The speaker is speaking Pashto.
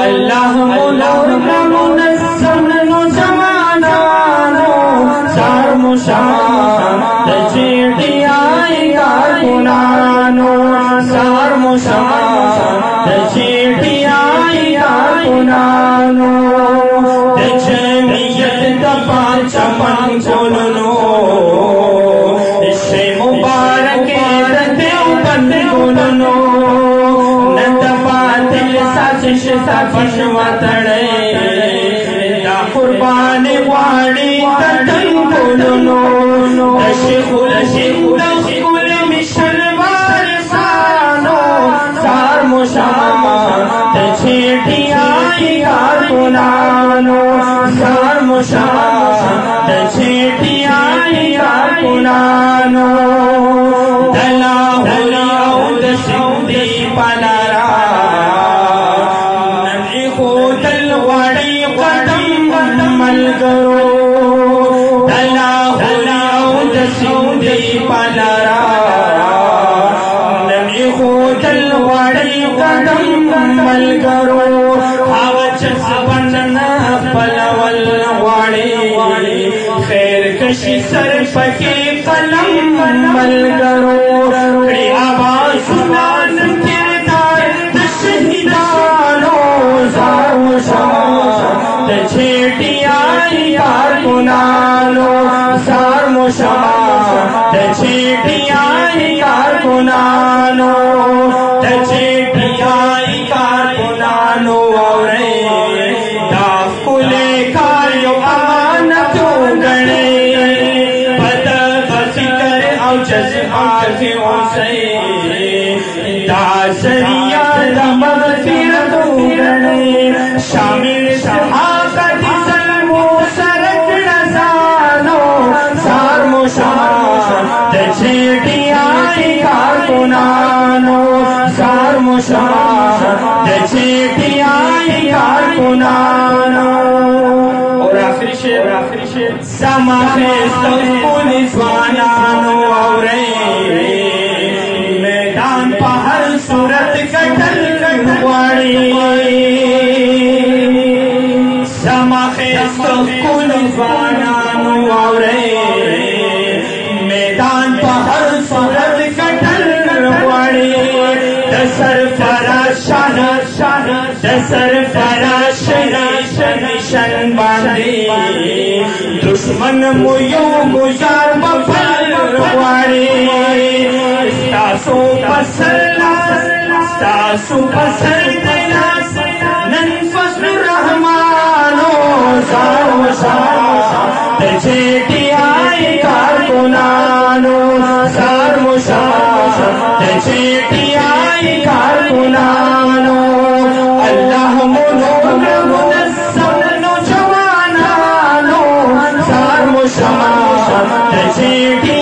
الله منور منظم نوجوانانو سار مشام تجیڑی آئی کارکنانو سار مشام تجیڑی آئی کارکنانو تجمیت دپا چمن گلنو شے مبارک دیوبند گلنو سازش وتڑے دا قربان واڑی تٹن گلنو دشیخ دخل مشل وارسانو سار مشام تجیڑی آئی کارکنانو سار مشام تجیڑی آئی کارکنانو دلا ہولی او دشندی پلارا ملگرو دلا ہولی او دسندی پلارا نمی خودل وڑی قدم ملگرو حاوچ سبننا پلول وڑی خیر کشی سر پکی قلم ملگرو کڑی آواز سنان کردار دشہدانو زار مشام تجیڑی آئی کارکنانو سار مشام تجیڑی آئی کارکنانو تجیڑی آئی کارکنانو اورے داف کلے کاریو امانتو گنے پتہ فکر او جذبات اوسے دا ذریعہ دا مغفرتو گنے شامل صحابت ظلمو سرک رزانو سار مشام تجیڑی آئی کارکنانو سار مشام تجیڑی آئی کارکنانو اور آخری شیر سما خیستو پولیس وانانو اورے میدان پا ہر صورت کٹل وڑی سما خیستو پولیس وانانو اورے میدان پا ہر صورت کٹل وڑی دسر فراش دسر فراش نشن باندی دشمن مویو گزار بفل وڑی ستاسو پسر دلاس نن فضل الرحمانو سار مشام تجیڑی آئی کارکنانو سار مشام تجیڑی آئی کارکنانو اللہ منور منظم نوجوانانو سار مشام تجیڑی